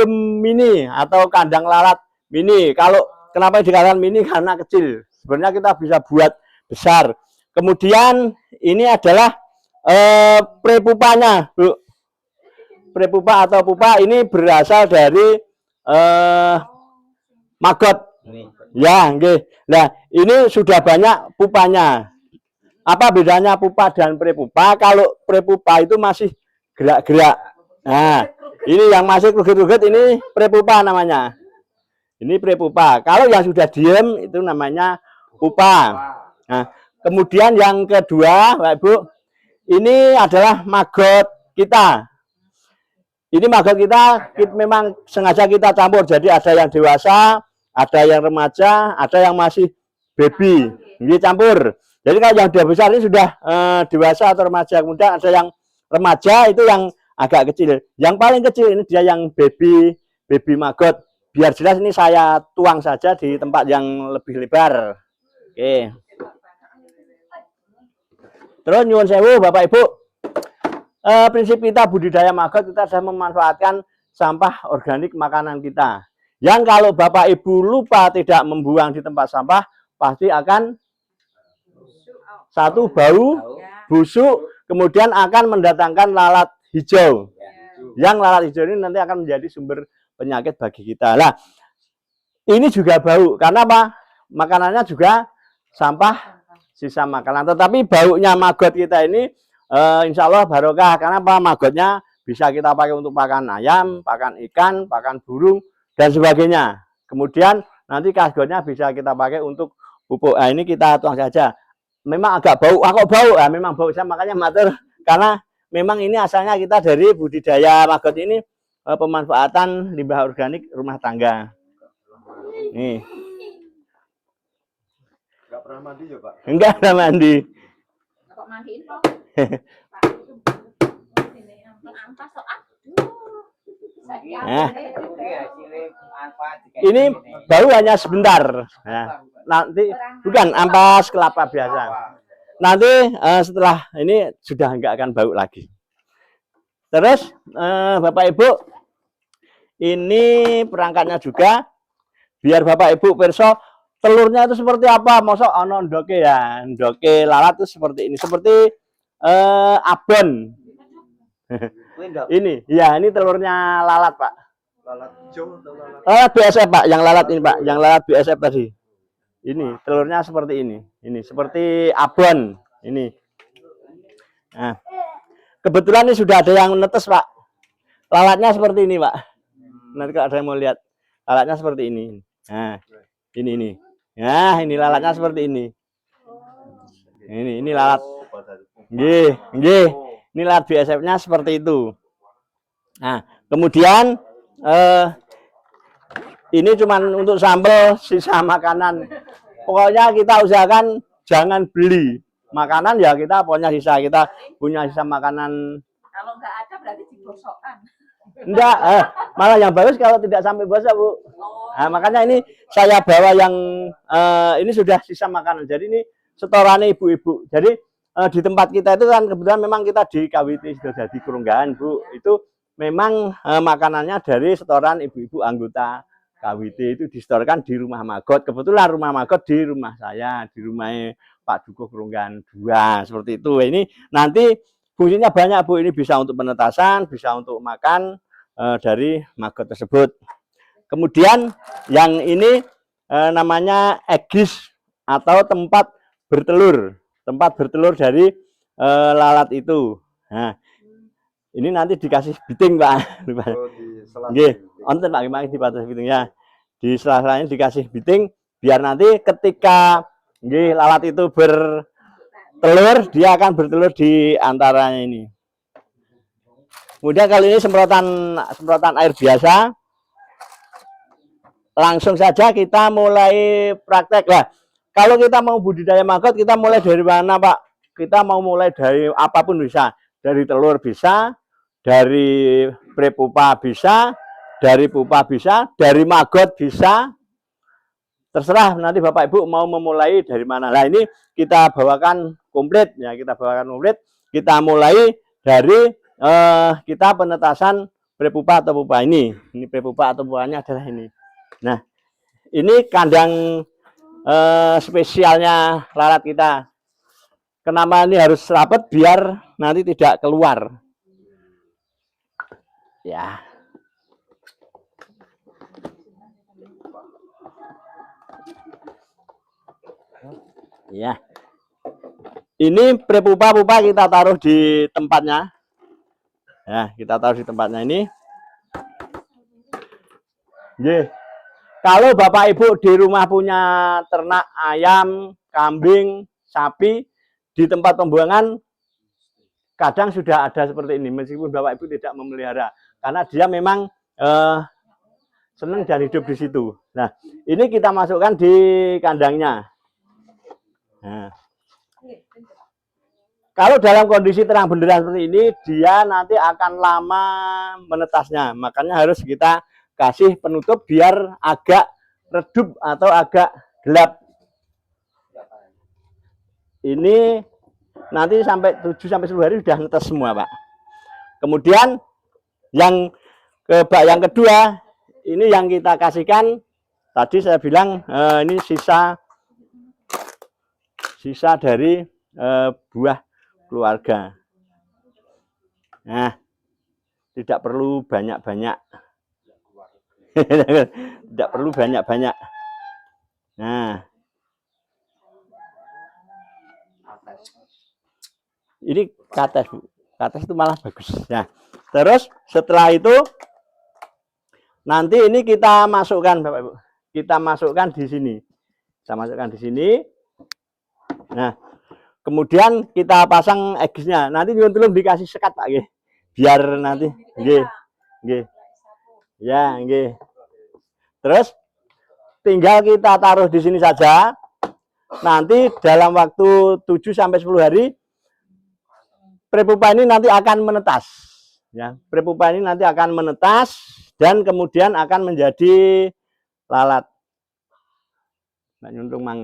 mini atau kandang lalat mini. Kalau kenapa dikatakan mini karena kecil. Sebenarnya kita bisa buat besar. Kemudian ini adalah prepupanya, Bu. Prepupa atau pupa ini berasal dari maggot. Ya, nggih. Nah, ini sudah banyak pupanya. Apa bedanya pupa dan prepupa? Kalau prepupa itu masih gerak-gerak. Nah, ini yang masih ruget-ruget ini prepupa namanya. Ini prepupa. Kalau yang sudah diem itu namanya pupa. Nah, kemudian yang kedua, Pak Ibu, ini adalah maggot kita. Ini maggot kita memang sengaja kita campur. Jadi ada yang dewasa, ada yang remaja, ada yang masih baby. Ini campur. Jadi kalau yang sudah besar ini sudah dewasa atau remaja. Kemudian ada yang remaja itu yang agak kecil. Yang paling kecil ini dia yang baby maggot. Biar jelas ini saya tuang saja di tempat yang lebih lebar. Oke. Terus nyuwun sewu Bapak Ibu. Prinsip kita budidaya maggot, kita sudah memanfaatkan sampah organik makanan kita. Yang kalau Bapak Ibu lupa tidak membuang di tempat sampah, pasti akan satu bau, busuk, kemudian akan mendatangkan lalat hijau. Yang lalat hijau ini nanti akan menjadi sumber penyakit bagi kita. Nah, ini juga bau, karena apa? Makanannya juga sampah sisa makanan. Tetapi baunya maggot kita ini insya Allah barokah, karena apa? Maggotnya bisa kita pakai untuk pakan ayam, pakan ikan, pakan burung, dan sebagainya. Kemudian nanti kasgotnya bisa kita pakai untuk pupuk. Nah, ini kita tuang saja. Memang agak bau, kok bau? Nah, memang bau, saya makanya matur, karena memang ini asalnya kita dari budidaya maggot ini pemanfaatan limbah organik rumah tangga. Nih. Enggak pernah mandi ya, Pak? Enggak pernah mandi. Kok mandiin kok? Ini baru hanya sebentar. Nah, nanti bukan ampas kelapa biasa. Nanti setelah ini sudah enggak akan bau lagi. Terus Bapak Ibu, ini perangkatnya juga biar Bapak Ibu pirsa telurnya itu seperti apa. Mosok ono ndoke ya, ndoke lalat itu seperti ini, seperti abon. Ini, ya ini telurnya lalat Pak. Lalat hijau atau lalat? Lalat BSF Pak, yang lalat ini Pak, yang lalat BSF tadi. Ini telurnya seperti ini seperti abon ini. Nah, kebetulan ini sudah ada yang netes Pak. Lalatnya seperti ini Pak. Nanti kalau ada yang mau lihat, lalatnya seperti ini. Nah, ini. Nah, ini lalatnya seperti ini. Ini lalat. Nggih. Ini lalat BSF-nya seperti itu. Nah, kemudian ini cuma untuk sampel sisa makanan. Pokoknya kita usahakan jangan beli makanan ya, kita pokoknya kita punya sisa makanan. Kalau nggak ada berarti digosokkan. Enggak, malah yang bagus kalau tidak sampai basah, Bu. Nah, makanya ini saya bawa yang ini sudah sisa makanan. Jadi ini setoran ibu-ibu. Jadi di tempat kita itu kan kebetulan memang kita di KWT sudah jadi Kerunggahan, Bu. Itu memang makanannya dari setoran ibu-ibu anggota KWT itu disetorkan di rumah maggot. Kebetulan rumah maggot di rumah saya, di rumahnya Pak Dukuh Kerunggahan 2 seperti itu. Ini nanti fungsinya banyak Bu. Ini bisa untuk penetasan, bisa untuk makan dari maggot tersebut. Kemudian yang ini namanya egis atau tempat bertelur dari lalat itu. Nah, ini nanti dikasih biting Pak. Nggih, onten Pak gimana dipatah biting ya. Di sela-selanya dikasih biting biar nanti ketika nggih lalat itu bertelur, dia akan bertelur di antaranya ini. Kemudian kali ini semprotan air biasa. Langsung saja kita mulai praktek lah. Kalau kita mau budidaya maggot, kita mulai dari mana Pak? Kita mau mulai dari apapun bisa. Dari telur bisa, dari prepupa bisa, dari pupa bisa, dari maggot bisa. Terserah nanti Bapak Ibu mau memulai dari mana. Nah ini kita bawakan komplit ya, kita mulai dari kita penetasan prepupa atau pupa ini prepupa atau pupanya adalah ini. Nah, ini kandang spesialnya lalat kita. Kenapa ini harus rapat biar nanti tidak keluar. Ya. Ya. Ini prepupa-pupa kita taruh di tempatnya. Ya, kita taruh di tempatnya ini. Ye. Kalau Bapak Ibu di rumah punya ternak ayam, kambing, sapi, di tempat pembuangan kadang sudah ada seperti ini, meskipun Bapak Ibu tidak memelihara, karena dia memang senang dan hidup di situ. Nah, ini kita masukkan di kandangnya. Nah, kalau dalam kondisi terang benderang seperti ini, dia nanti akan lama menetasnya. Makanya harus kita kasih penutup biar agak redup atau agak gelap. Ini nanti sampai 7-10 hari sudah netes semua, Pak. Kemudian yang kedua, ini yang kita kasihkan tadi saya bilang ini sisa dari buah keluarga. Nah, tidak perlu banyak-banyak. Tidak perlu banyak-banyak. Nah, ini kates, Bu. Kates itu malah bagus. Nah, terus setelah itu nanti ini kita masukkan, Bapak Ibu. Kita masukkan di sini. Kita masukkan di sini. Nah, kemudian kita pasang egisnya. Nanti nyuntulung dikasih sekat, Pak, nggih. Biar nanti nggih. Nggih. Ya, nggih. Terus tinggal kita taruh di sini saja. Nanti dalam waktu 7-10 hari prepupa ini nanti akan menetas. Ya, prepupa ini nanti akan menetas dan kemudian akan menjadi lalat. Nah, nyuntung mang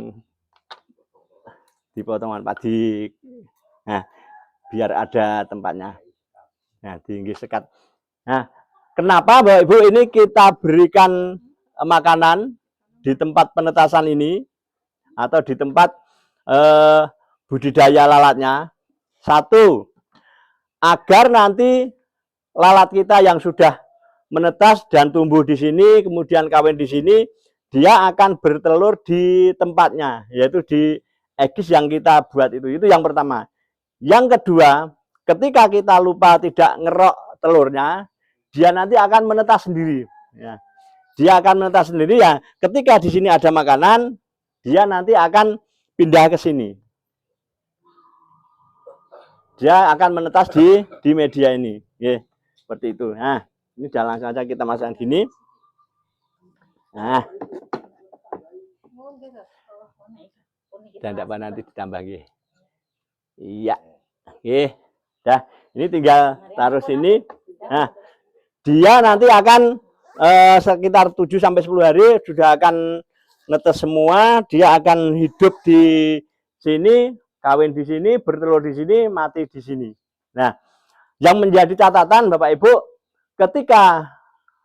dipotong padi. Nah, biar ada tempatnya. Nah, tinggi sekat. Nah, kenapa Bapak Ibu ini kita berikan makanan di tempat penetasan ini atau di tempat budidaya lalatnya? Satu, agar nanti lalat kita yang sudah menetas dan tumbuh di sini, kemudian kawin di sini, dia akan bertelur di tempatnya, yaitu di egis yang kita buat itu. Itu yang pertama. Yang kedua, ketika kita lupa tidak ngerok telurnya, dia nanti akan menetas sendiri. Ya. Dia akan menetas sendiri ya. Ketika di sini ada makanan, dia nanti akan pindah ke sini. Dia akan menetas di media ini. Ya, seperti itu. Nah, ini jalan saja kita masukkan gini. Nah, dan tidak nanti ditambah. Iya. Oke. Dah, ini tinggal taruh sini. Nah, dia nanti akan sekitar 7-10 hari sudah akan netes semua. Dia akan hidup di sini, kawin di sini, bertelur di sini, mati di sini. Nah, yang menjadi catatan Bapak Ibu, ketika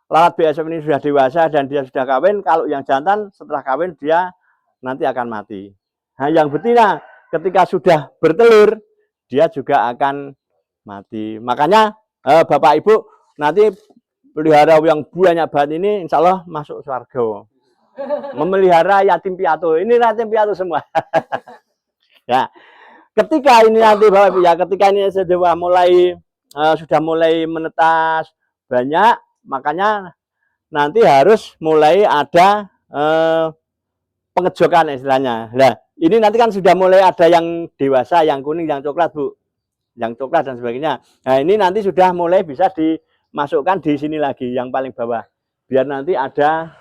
lalat BSF ini sudah dewasa dan dia sudah kawin, kalau yang jantan setelah kawin dia nanti akan mati. Nah, yang betina ketika sudah bertelur, dia juga akan mati. Makanya Bapak Ibu nanti pelihara yang banyak banget ini insya Allah masuk surga. Memelihara yatim piatu. Ini yatim piatu semua. Ya. Ketika ini nanti Bapak Ibu ya, ketika ini sudah mulai menetas banyak, makanya nanti harus mulai ada pengejokan istilahnya. Nah, ini nanti kan sudah mulai ada yang dewasa, yang kuning, yang coklat, Bu. Yang coklat dan sebagainya. Nah, ini nanti sudah mulai bisa dimasukkan di sini lagi yang paling bawah. Biar nanti ada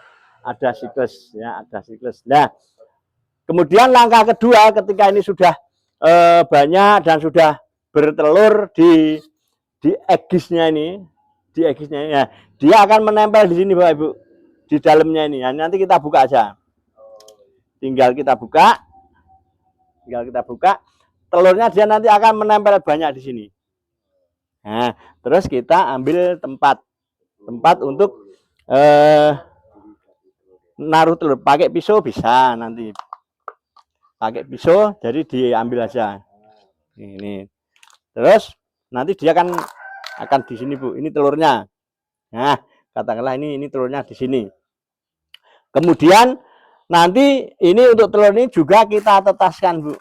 siklus ya, ada siklus. Nah, kemudian langkah kedua ketika ini sudah banyak dan sudah bertelur di egisnya ini, ya, dia akan menempel di sini Bapak Ibu, di dalamnya ini. Nah, nanti kita buka aja. Tinggal kita buka. Telurnya dia nanti akan menempel banyak di sini. Nah, terus kita ambil tempat. tempat untuk naruh telur. Pakai pisau bisa nanti. Pakai pisau, jadi diambil aja. Ini. Terus nanti dia akan di sini, Bu. Ini telurnya. Nah, katakanlah ini telurnya di sini. Kemudian nanti ini untuk telur ini juga kita tetaskan, Bu.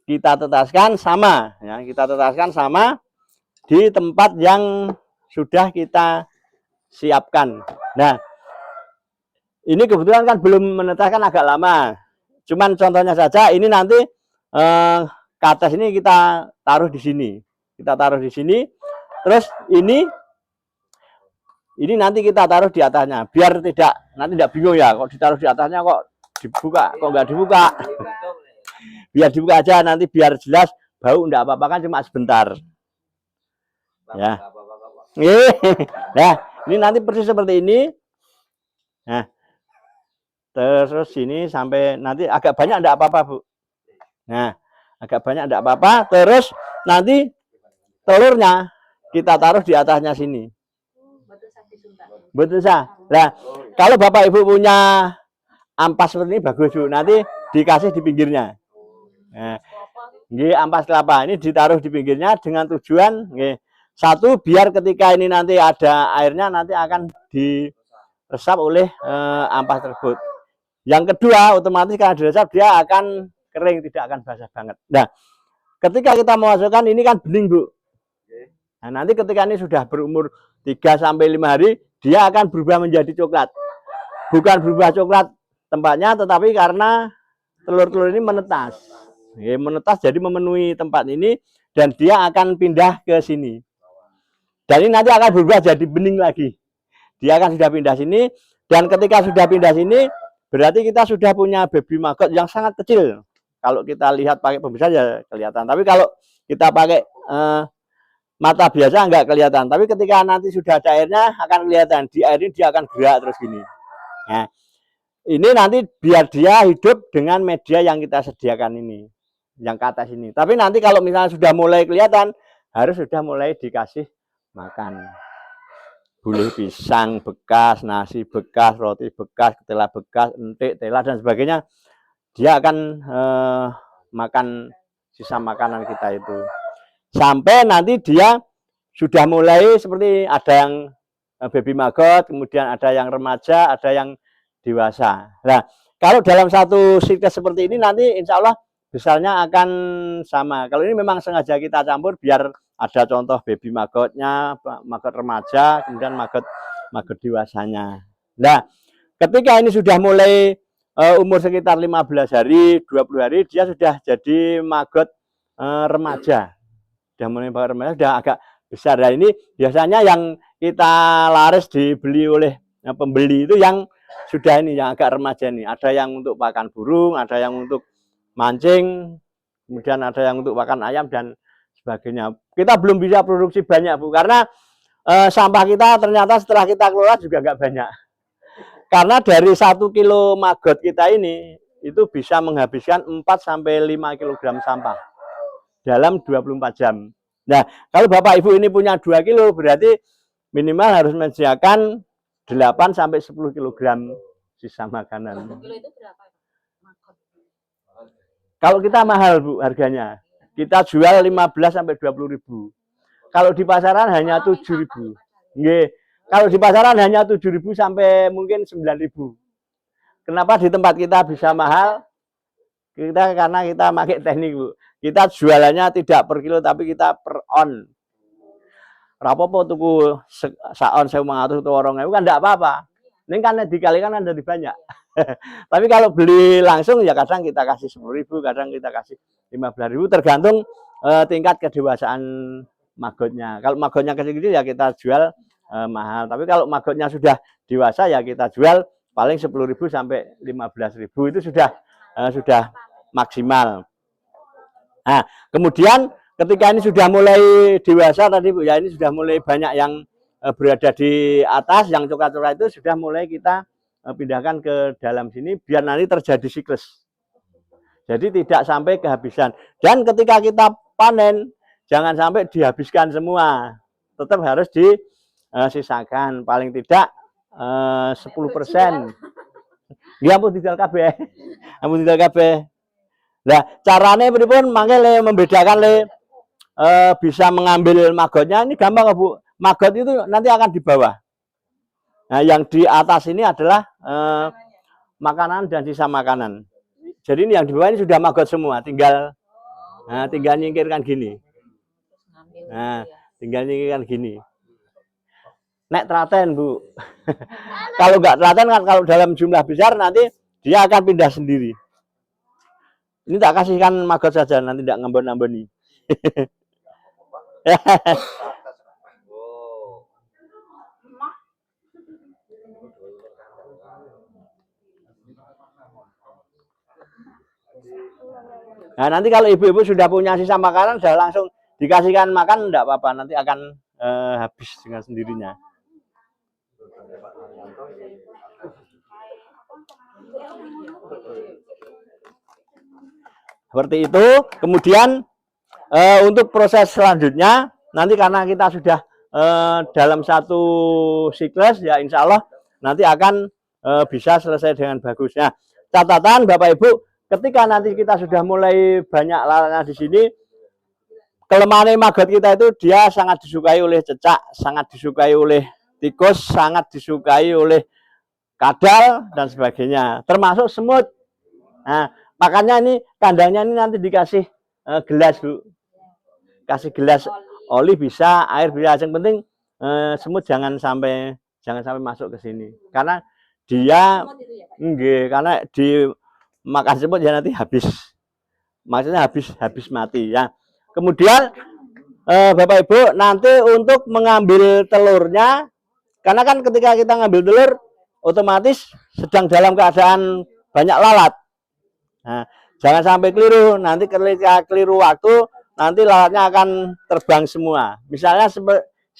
Kita tetaskan sama, ya. Kita tetaskan sama di tempat yang sudah kita siapkan. Nah, ini kebetulan kan belum menetaskan, agak lama. Cuman contohnya saja, ini nanti ke atas ini kita taruh di sini. Kita taruh di sini. Terus ini nanti kita taruh di atasnya. Biar nanti tidak bingung ya, kok ditaruh di atasnya kok dibuka, kok nggak dibuka. Biar dibuka aja, nanti biar jelas, bau enggak apa-apa, kan cuma sebentar. Ya. Nah, ini nanti persis seperti ini. Nah, terus sini sampai nanti agak banyak enggak apa-apa, Bu. Nah, agak banyak enggak apa-apa. Terus nanti telurnya kita taruh di atasnya sini. Betul sah. Nah, kalau Bapak Ibu punya ampas seperti ini bagus, Bu. Nanti dikasih di pinggirnya. Nah, ini ampas kelapa ini ditaruh di pinggirnya dengan tujuan, satu, biar ketika ini nanti ada airnya nanti akan diresap oleh ampas tersebut. Yang kedua, otomatis karena diresap dia akan kering, tidak akan basah banget. Nah, ketika kita memasukkan ini kan bening, Bu. Nah, nanti ketika ini sudah berumur 3-5 hari, dia akan berubah menjadi coklat. Bukan berubah coklat tempatnya, tetapi karena telur-telur ini menetas. Menetas jadi memenuhi tempat ini, dan dia akan pindah ke sini. Dan ini nanti akan berubah jadi bening lagi. Dia akan sudah pindah sini, dan ketika sudah pindah sini, berarti kita sudah punya baby maggot yang sangat kecil. Kalau kita lihat pakai pembesar ya kelihatan. Tapi kalau kita pakai mata biasa enggak kelihatan. Tapi ketika nanti sudah ada airnya akan kelihatan. Di air ini dia akan gerak terus gini. Nah, ini nanti biar dia hidup dengan media yang kita sediakan ini, yang ke atas ini. Tapi nanti kalau misalnya sudah mulai kelihatan, harus sudah mulai dikasih makan. Bulu pisang bekas, nasi bekas, roti bekas, ketela bekas, entik, tela, dan sebagainya. Dia akan makan sisa makanan kita itu. Sampai nanti dia sudah mulai seperti ada yang baby maggot, kemudian ada yang remaja, ada yang dewasa. Nah, kalau dalam satu siklus seperti ini nanti insya Allah besarnya akan sama. Kalau ini memang sengaja kita campur biar ada contoh baby maggotnya, maggot remaja, kemudian maggot dewasanya. Nah, ketika ini sudah mulai umur sekitar 15 hari, 20 hari, dia sudah jadi maggot remaja. Sudah mulai maggot remaja, sudah agak besar. Dan ini biasanya yang kita laris dibeli oleh pembeli itu yang sudah ini, yang agak remaja ini. Ada yang untuk pakan burung, ada yang untuk mancing, kemudian ada yang untuk pakan ayam dan sebagainya. Kita belum bisa produksi banyak, Bu, karena sampah kita ternyata setelah kita kelola juga nggak banyak. Karena dari 1 kilo maggot kita ini itu bisa menghabiskan 4-5 kg sampah dalam 24 jam. Nah, kalau Bapak Ibu ini punya 2 kilo, berarti minimal harus menyediakan 8-10 kg sisa makanan. 1 kilo itu berapa? Kalau kita mahal, Bu, harganya. Kita jual 15-20 ribu. Kalau di pasaran hanya 7 ribu. Nggih. Kalau di pasaran hanya 7 ribu sampai mungkin 9 ribu. Kenapa di tempat kita bisa mahal? Karena kita pakai teknik, Bu. Kita jualannya tidak per kilo, tapi kita per on. Rapopo tuku saon 1.500 atau 2.000 kan enggak apa-apa. Ini kan dikalikan kan dari banyak. Tapi kalau beli langsung ya kadang kita kasih 10.000, kadang kita kasih 15.000, tergantung tingkat kedewasaan maggotnya. Kalau maggotnya kecil-kecil ya kita jual mahal. Tapi kalau maggotnya sudah dewasa ya kita jual paling 10.000 sampai 15.000, itu sudah maksimal. Nah, kemudian ketika ini sudah mulai dewasa tadi, Bu, ya ini sudah mulai banyak yang berada di atas, yang coklat-coklat itu sudah mulai kita pindahkan ke dalam sini biar nanti terjadi siklus. Jadi tidak sampai kehabisan. Dan ketika kita panen, jangan sampai dihabiskan semua. Tetap harus sisakan paling tidak 10%. Ya ampun didol kabeh. Ampun didol kabeh. Nah, carane pripun mangke le membedakan le bisa mengambil magotnya ini gampang Bu. Magot itu nanti akan di bawah. Nah, yang di atas ini adalah makanan dan sisa makanan. Jadi ini yang di bawah ini sudah magot semua, tinggal nyingkirkan gini. Nah, tinggal nyingkirkan gini. Nek telaten Bu. Kalau nggak telaten kan kalau dalam jumlah besar nanti dia akan pindah sendiri. Ini tak kasihkan magot saja, nanti tidak ngambon-ngamboni. Nah, nanti kalau ibu-ibu sudah punya sisa makanan, sudah langsung dikasihkan makan, enggak apa-apa, nanti akan habis dengan sendirinya. Seperti itu. Kemudian untuk proses selanjutnya, nanti karena kita sudah dalam satu siklus, ya insya Allah nanti akan bisa selesai dengan bagus. Nah, catatan Bapak Ibu, ketika nanti kita sudah mulai banyak lalatnya di sini, kelemahan magot kita itu dia sangat disukai oleh cecak, sangat disukai oleh tikus, sangat disukai oleh kadal dan sebagainya, termasuk semut. Nah, makanya ini kandangnya ini nanti dikasih gelas Bu, kasih gelas oli bisa, air bisa, yang penting semut jangan sampai masuk ke sini, karena dia karena di makan semut ya nanti habis, maksudnya habis mati ya. Kemudian Bapak Ibu nanti untuk mengambil telurnya, karena kan ketika kita ngambil telur otomatis sedang dalam keadaan banyak lalat. Nah, jangan sampai keliru, nanti ketika keliru waktu nanti lalatnya akan terbang semua. Misalnya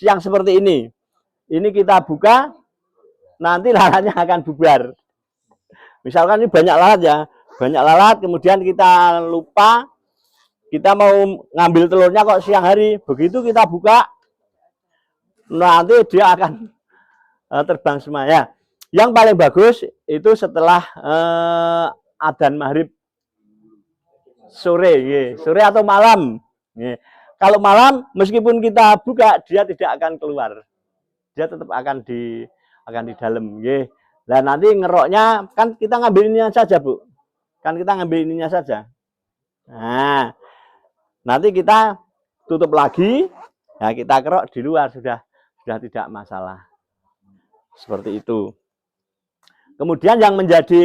yang seperti ini kita buka, nanti lalatnya akan bubar. Misalkan ini banyak lalat ya, banyak lalat, kemudian kita lupa, kita mau ngambil telurnya kok siang hari, begitu kita buka, nanti dia akan terbang semua ya. Yang paling bagus itu setelah adzan maghrib sore atau malam. Kalau malam meskipun kita buka dia tidak akan keluar, dia tetap akan di dalam. Nah nanti ngeroknya kan kita ngambil ininya saja Bu, kan kita ngambil ininya saja. Nah nanti kita tutup lagi, ya kita kerok di luar, sudah tidak masalah. Seperti itu. Kemudian yang menjadi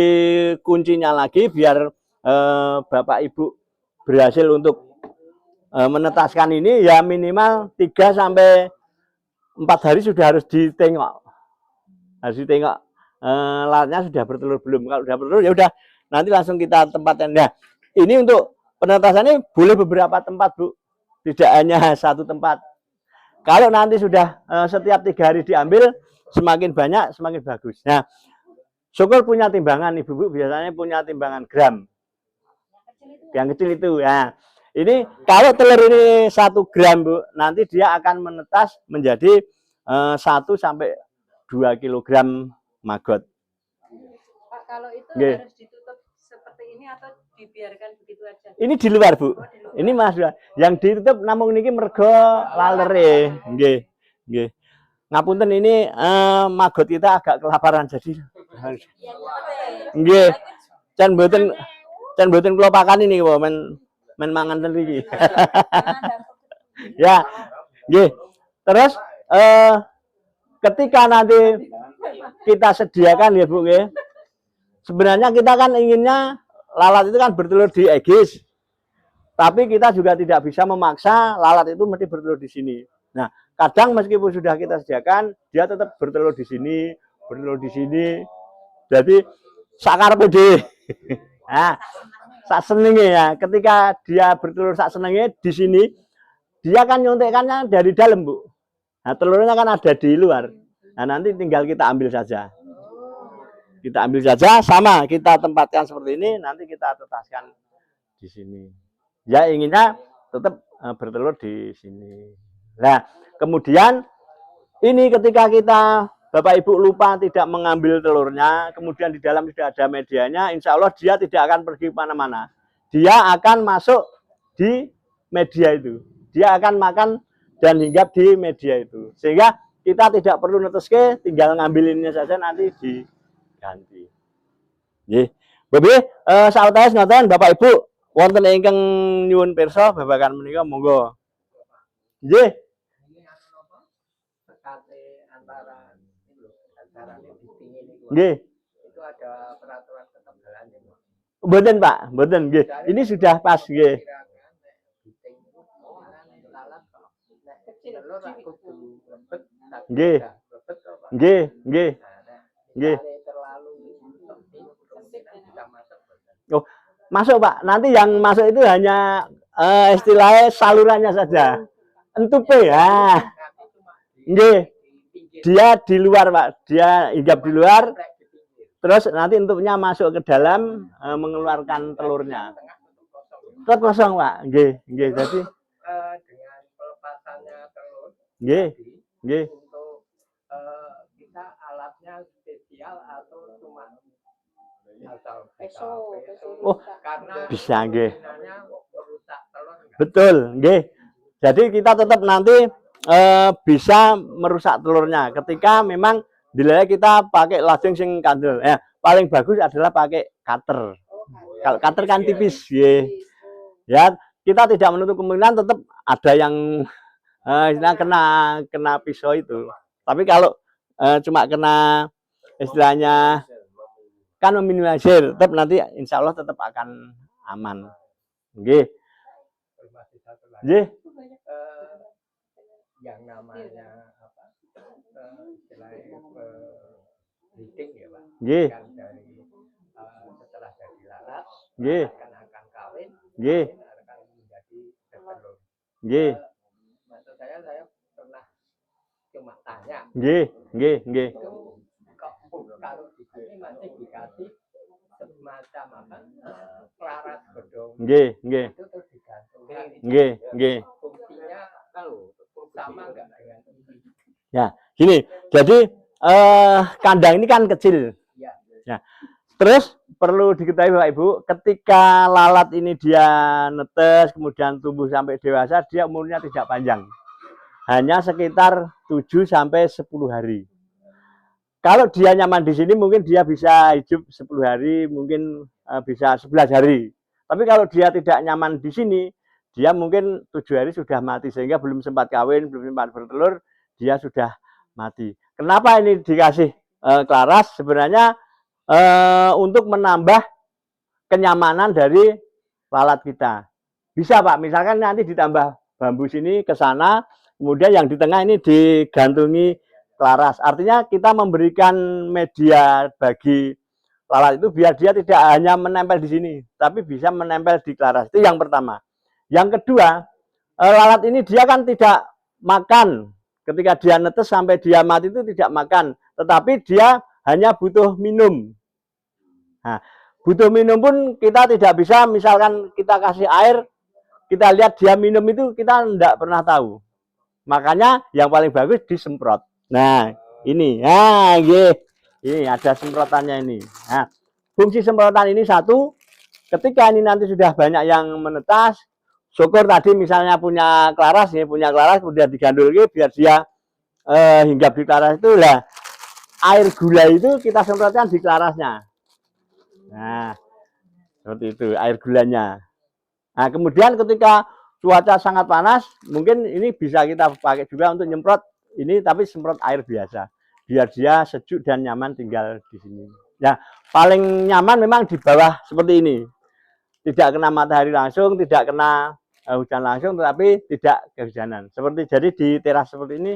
kuncinya lagi biar Bapak Ibu berhasil untuk menetaskan ini, ya minimal 3 sampai 4 hari sudah harus ditengok. Harus ditengok lalatnya sudah bertelur belum. Kalau sudah bertelur ya udah nanti langsung kita tempatkan. Nah, ini untuk penetasannya boleh beberapa tempat Bu, tidak hanya satu tempat. Kalau nanti sudah setiap 3 hari diambil, semakin banyak semakin bagus. Nah, syukur punya timbangan Ibu-ibu, biasanya punya timbangan gram. Yang kecil itu ya. Ini kalau telur ini 1 gram Bu, nanti dia akan menetas menjadi 1 sampai 2 kilogram magot. Pak, kalau itu harus ditutup seperti ini atau dibiarkan begitu aja? Ini di luar Bu. Ini Mas, yang ditutup namung niki mergo lalere. Nggih. Ngapunten ini magot kita agak kelaparan jadi. Nggih. Can mboten kula pakani niki men mangan ten iki. Ya. Nggih. Terus ketika nanti kita sediakan ya Bu nggih. Sebenarnya kita kan inginnya lalat itu kan bertelur di egis. Tapi kita juga tidak bisa memaksa lalat itu mesti bertelur di sini. Nah, kadang meskipun sudah kita sediakan, dia tetap bertelur di sini, bertelur di sini. Jadi sakar pede. Nah, sak senenge ya. Ketika dia bertelur sak senenge di sini, dia kan nyuntikkannya dari dalam, Bu. Nah, telurnya kan ada di luar. Nah, nanti tinggal kita ambil saja. Kita ambil saja, sama kita tempatkan seperti ini, nanti kita tetaskan di sini. Ya inginnya tetap bertelur di sini. Nah, kemudian Ini ketika kita Bapak Ibu lupa tidak mengambil telurnya, kemudian di dalam tidak ada medianya, insya Allah dia tidak akan pergi kemana-mana. Dia akan masuk di media itu. Dia akan makan dan hinggap di media itu. Sehingga kita tidak perlu neteske, tinggal ngambilinnya saja nanti diganti. Nggih. Bebi, sawetawis ngoten Bapak Ibu, wonten ingkang nyuwun pirsa babagan menika monggo. Nggih. Nggih. Itu ada peraturan ketebalannya. Mboten Pak, mboten nggih. Ini sudah pas nggih. Nggih. Nggih, nggih. Nggih. Oh, masuk Pak. Nanti yang masuk itu hanya istilahnya salurannya saja. Entupe ya. Nggih. Dia di luar Pak, dia hinggap di luar, terus nanti entuknya masuk ke dalam mengeluarkan telurnya. Tetap kosong Pak, nggih, nggih. Jadi dengan pelepasannya telur, nggih, nggih. untuk kita alatnya spesial atau cuma asal Peso, Oh, karena bisa nggih. merusak telur. Betul, nggih. Jadi kita tetap nanti bisa merusak telurnya ketika memang dileleh kita pakai lajeng sing kandel. Ya, paling bagus adalah pakai cutter. Kalau cutter kan tipis, ya. Kita tidak menutup kemungkinan tetap ada yang kena pisau itu. Tapi kalau cuma kena istilahnya kan meminimalisir, tetap nanti insya Allah tetap akan aman. Nggih. Nggih. Yang namanya apa? Istilahnya breeding ya Pak. Nggih. Kan dari setelah jadi lalat, Nggih. akan kawin, Nggih. akan menjadi bertelur. Nggih. Maksud saya pernah cuma tanya. Nggih, nggih, nggih. Itu kok kalau di sini masih dikasih semacam apa? Pelaras godong. Nggih, nggih. Itu terus digantungkan. Nggih, nggih. Fungsinya sama enggak dengan ini? Ya, gini. Jadi kandang ini kan kecil. Ya. Ya. Terus perlu diketahui Bapak Ibu, ketika lalat ini dia netes kemudian tumbuh sampai dewasa, dia umurnya tidak panjang. Hanya sekitar 7 sampai 10 hari. Kalau dia nyaman di sini mungkin dia bisa hidup 10 hari, mungkin bisa 11 hari. Tapi kalau dia tidak nyaman di sini, dia mungkin 7 hari sudah mati sehingga belum sempat kawin, belum sempat bertelur, dia sudah mati. Kenapa ini dikasih klaras? Sebenarnya untuk menambah kenyamanan dari lalat kita. Bisa Pak, misalkan nanti ditambah bambu sini ke sana, kemudian yang di tengah ini digantungi klaras. Artinya kita memberikan media bagi lalat itu biar dia tidak hanya menempel di sini, tapi bisa menempel di klaras. Itu yang pertama. Yang kedua, lalat ini dia kan tidak makan. Ketika dia netes sampai dia mati itu tidak makan, tetapi dia hanya butuh minum. Nah, butuh minum pun kita tidak bisa, misalkan kita kasih air, kita lihat dia minum itu kita tidak pernah tahu. Makanya yang paling bagus disemprot. Nah, ini. Nah, ini ada semprotannya ini. Nah, fungsi semprotan ini satu, ketika ini nanti sudah banyak yang menetas, syukur tadi misalnya punya klaras, kemudian digandul biar dia hinggap di klaras itu lah. Air gula itu kita semprotkan di klarasnya. Nah, seperti itu air gulanya. Nah, kemudian ketika cuaca sangat panas, mungkin ini bisa kita pakai juga untuk nyemprot ini, tapi semprot air biasa, biar dia sejuk dan nyaman tinggal di sini. Ya, paling nyaman memang di bawah seperti ini, tidak kena matahari langsung, tidak kena hujan langsung, tetapi tidak kehujanan. Seperti jadi di teras seperti ini,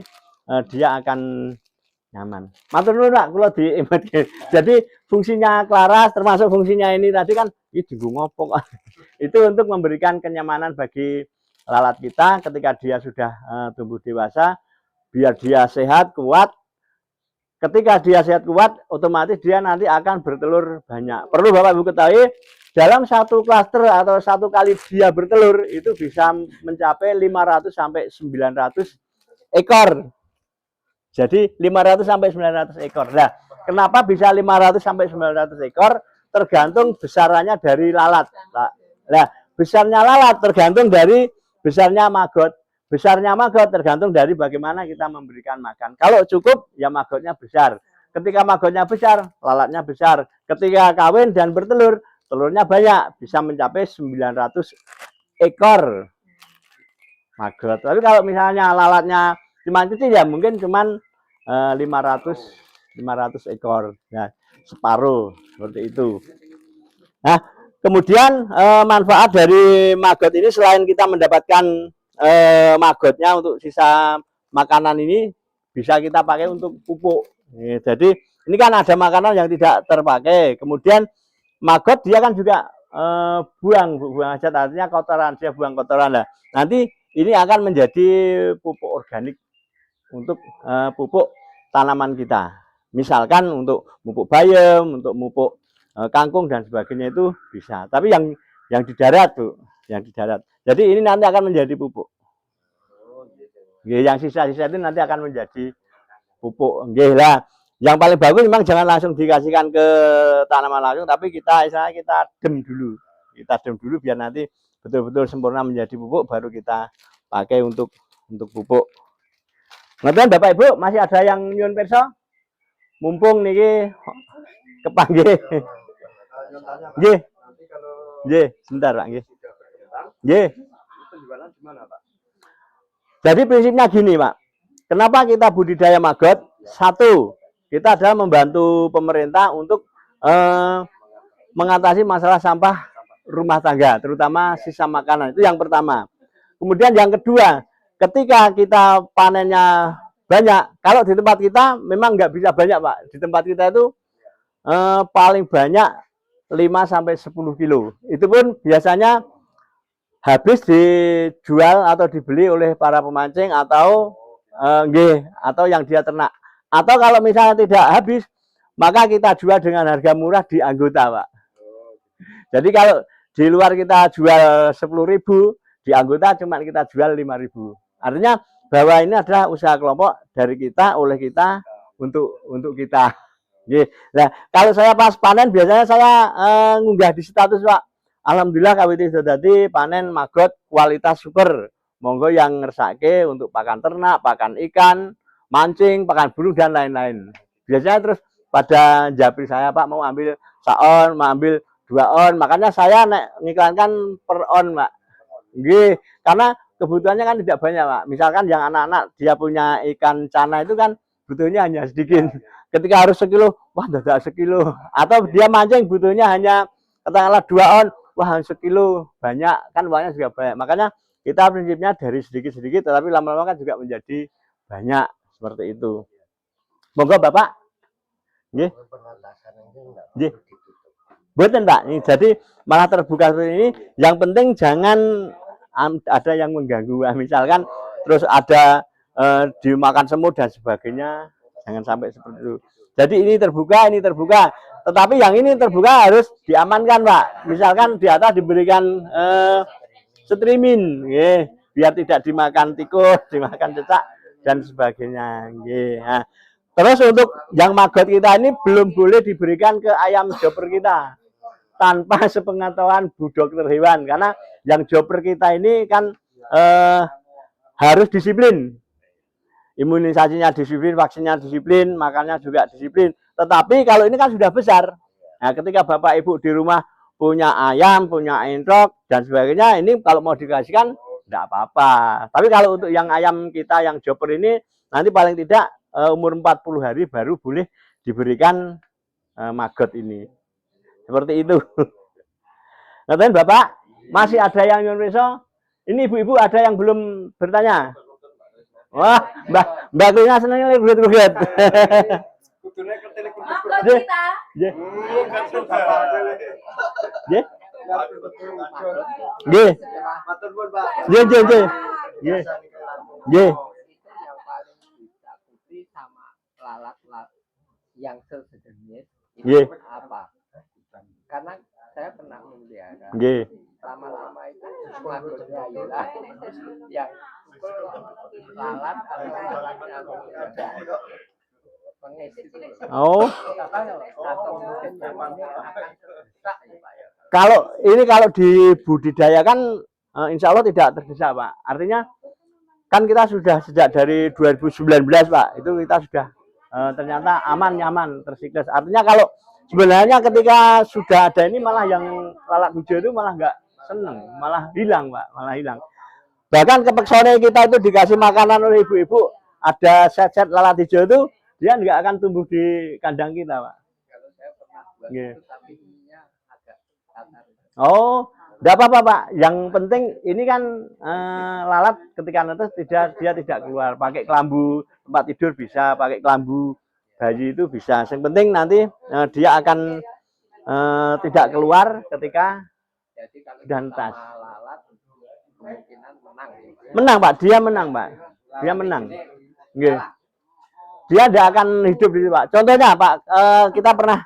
dia akan nyaman. Matur nuwun Pak, kula diingatke. Jadi fungsinya klaras termasuk fungsinya ini tadi kan itu ngopok. Itu untuk memberikan kenyamanan bagi lalat kita ketika dia sudah tumbuh dewasa, biar dia sehat, kuat. Ketika dia sehat kuat, otomatis dia nanti akan bertelur banyak. Perlu Bapak Ibu ketahui, dalam satu klaster atau satu kali dia bertelur itu bisa mencapai 500 sampai 900 ekor. Jadi 500 sampai 900 ekor. Nah, kenapa bisa 500 sampai 900 ekor? Tergantung besarannya dari lalat. Nah, besarnya lalat tergantung dari besarnya maggot. Besarnya maggot tergantung dari bagaimana kita memberikan makan. Kalau cukup, ya maggotnya besar. Ketika maggotnya besar, lalatnya besar. Ketika kawin dan bertelur, telurnya banyak, bisa mencapai 900 ekor maggot. Tapi kalau misalnya lalatnya cuma kecil, ya mungkin cuma 500 ekor. Nah, separuh seperti itu. Nah, kemudian manfaat dari maggot ini selain kita mendapatkan maggotnya untuk sisa makanan ini, bisa kita pakai untuk pupuk. Jadi ini kan ada makanan yang tidak terpakai. Kemudian maggot dia kan juga buang hajat, artinya kotoran, dia buang kotoran. Nah, nanti ini akan menjadi pupuk organik untuk pupuk tanaman kita. Misalkan untuk pupuk bayam, untuk pupuk kangkung dan sebagainya itu bisa. Tapi yang di darat, Bu, yang di darat. Jadi ini nanti akan menjadi pupuk. Yang sisa-sisa itu nanti akan menjadi pupuk. Lah, yang paling bagus memang jangan langsung dikasihkan ke tanaman langsung, tapi kita dem dulu. Kita dem dulu biar nanti betul-betul sempurna menjadi pupuk, baru kita pakai untuk pupuk. Kemudian Bapak Ibu masih ada yang nyun pirsa? Mumpung niki kepanggih. Nggih. Nggih, sebentar Pak, nggih. Nggih. Penjualan gimana, Pak? Jadi prinsipnya gini, Pak. Kenapa kita budidaya maggot? Satu, kita adalah membantu pemerintah untuk mengatasi masalah sampah rumah tangga, terutama sisa makanan. Itu yang pertama. Kemudian yang kedua, ketika kita panennya banyak, kalau di tempat kita memang nggak bisa banyak, Pak. Di tempat kita itu paling banyak 5 sampai 10 kilo. Itu pun biasanya habis dijual atau dibeli oleh para pemancing atau atau yang dia ternak. Atau kalau misalnya tidak habis, maka kita jual dengan harga murah di anggota, Pak. Jadi kalau di luar kita jual 10.000, di anggota cuma kita jual 5.000. Artinya bahwa ini adalah usaha kelompok dari kita, oleh kita, untuk kita. Nah, kalau saya pas panen biasanya saya ngunggah di status, Pak. Alhamdulillah kawiti sudah jadi panen maggot kualitas super. Monggo yang ngersake untuk pakan ternak, pakan ikan, mancing, pakan burung dan lain-lain. Biasanya terus pada japri saya, Pak, mau ambil saon, mau ambil 2 on. Makanya saya ngiklankan per on, Pak. Nggih, karena kebutuhannya kan tidak banyak, Pak. Misalkan yang anak-anak dia punya ikan cana itu kan butuhnya hanya sedikit. Ketika harus sekilo, wah tidak sekilo. Atau dia mancing butuhnya hanya katakanlah 2 on, wah sekilo, banyak kan, uangnya juga banyak. Makanya kita prinsipnya dari sedikit-sedikit, tetapi lama-lama kan juga menjadi banyak seperti itu. Monggo Bapak. Nggih. Nggih. Betul, Pak. Jadi malah terbuka seperti ini. Yang penting jangan ada yang mengganggu. Misalkan terus ada dimakan semut dan sebagainya, jangan sampai seperti itu. Jadi ini terbuka. Tetapi yang ini terbuka harus diamankan, Pak. Misalkan di atas diberikan streaming, biar tidak dimakan tikus, dimakan cecak dan sebagainya. Nah, terus untuk yang maggot kita ini belum boleh diberikan ke ayam joper kita tanpa sepengetahuan Bu Dokter Hewan, karena yang joper kita ini kan harus disiplin. Imunisasinya disiplin, vaksinnya disiplin, makannya juga disiplin. Tetapi kalau ini kan sudah besar. Nah, ketika Bapak Ibu di rumah punya ayam, punya entrok dan sebagainya, ini kalau mau dikasihkan tidak apa-apa. Tapi kalau untuk yang ayam kita yang joper ini, nanti paling tidak umur 40 hari baru boleh diberikan maggot ini. Seperti itu. Nah, Bapak, masih ada yang nyuwun pirsa? Ini ibu-ibu ada yang belum bertanya? Wah, Mbak Krina seneng ruget-ruget. Maggot kita. Nggih. Nggih. Matur nuwun, Pak. Nggih. Nggih. Nggih. Nggih. Itu yang paling ditakuti sama lalat yang sejenis Nggih. itu apa? Karena saya pernah memelihara. Nggih. Lama-lama itu maggotnya hilang, yang lalat mengisi Oh, atau mungkin zamannya akan terdesak ya Pak ya. kalau dibudidayakan insya Allah tidak terdesak Pak. Artinya kan kita sudah sejak dari 2019 Pak, itu kita sudah ternyata aman nyaman tersiklus. Artinya kalau sebenarnya ketika sudah ada ini malah yang lalat hijau itu malah nggak seneng, malah hilang Pak, malah hilang. Bahkan kepek sore kita itu dikasih makanan oleh ibu-ibu, ada set-set lalat hijau itu dia nggak akan tumbuh di kandang kita Pak. Kalau saya pernah buat Nggih. itu tapi ininya agak kasar. Oh, enggak apa-apa Pak. Yang penting ini kan lalat ketika netes dia tidak keluar. Pakai kelambu tempat tidur bisa, pakai kelambu bayi itu bisa. Yang penting nanti dia akan tidak keluar ketika Jadi kalau sudah kita netas. lalat kemungkinan menang ya. Menang Pak, dia menang Pak. Dia menang. Nggih. Dia tidak akan hidup di situ Pak. Contohnya Pak, kita pernah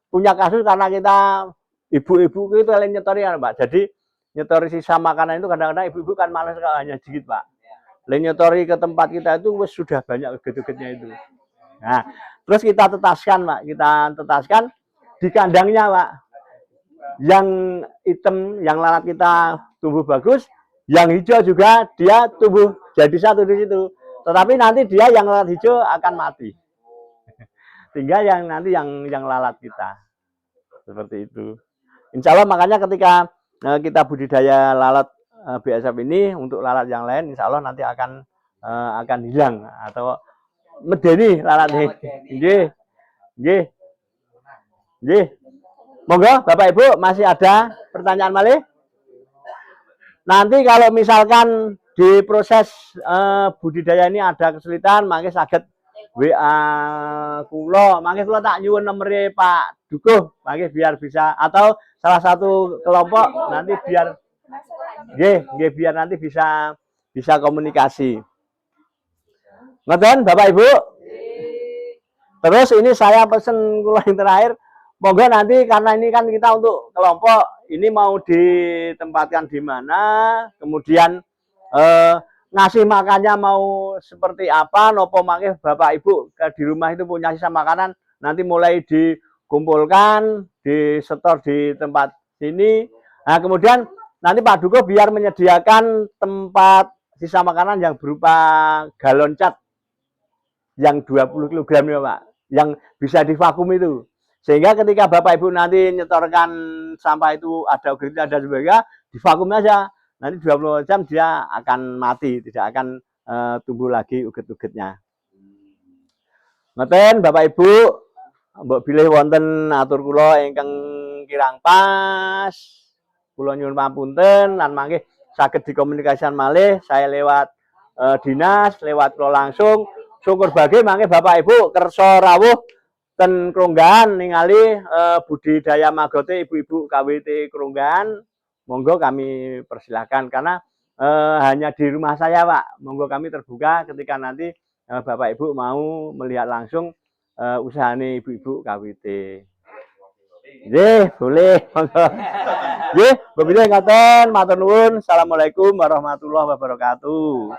punya kasus karena kita ibu-ibu itu lain nyetori kan Pak. Jadi nyetori sisa makanan itu kadang-kadang ibu-ibu kan malas kalau hanya sedikit Pak. Lain nyetori ke tempat kita itu sudah banyak uget-ugetnya itu. Nah, terus kita tetaskan Pak, kita tetaskan di kandangnya Pak. Yang hitam, yang lalat kita tumbuh bagus, yang hijau juga dia tumbuh jadi satu di situ. Tetapi nanti dia yang lalat hijau akan mati. Tinggal yang nanti yang lalat kita. Seperti itu. Insya Allah makanya ketika kita budidaya lalat BSF ini untuk lalat yang lain, insya Allah nanti akan hilang atau medeni lalat ini. Nggih. Nggih. Nggih. Monggo Bapak Ibu masih ada pertanyaan malih? Nanti kalau misalkan di proses budidaya ini ada kesulitan, mangke saged WA kula, mangke kula tak nyuwun nomere Pak Dukuh, mangke biar bisa atau salah satu kelompok nanti biar nggih biar nanti bisa komunikasi. Ngoten Bapak Ibu? Terus ini saya pesen kula yang terakhir, monggo nanti karena ini kan kita untuk kelompok ini mau ditempatkan di mana, kemudian ngasih makannya mau seperti apa, nopo mangke Bapak Ibu di rumah itu punya sisa makanan, nanti mulai dikumpulkan, disetor di tempat sini. Nah, kemudian nanti Pak Dukuh biar menyediakan tempat sisa makanan yang berupa galon cat yang 20 kg ya Pak, yang bisa divakum itu. Sehingga ketika Bapak Ibu nanti nyetorkan sampah itu ada ugetnya ada sebagainya, divakum aja. Nanti 20 jam dia akan mati, tidak akan tumbuh lagi uget-ugetnya. Ngoten Bapak Ibu, mbok bilih wonten atur kula ingkang kirang pas. Kula nyuwun pamunten lan mangke saged dikomunikasikan malih saya lewat dinas, lewat kula langsung. Syukur bagi mangke Bapak Ibu kersa rawuh ten Krunggahan ningali budidaya magote ibu-ibu KWT Krunggahan. Monggo kami persilahkan karena hanya di rumah saya Pak. Monggo kami terbuka ketika nanti Bapak Ibu mau melihat langsung usahane ibu-ibu KWT. Nggih, boleh. Monggo. Nggih, wabillahi ngaten, matur nuwun. Assalamualaikum warahmatullahi wabarakatuh.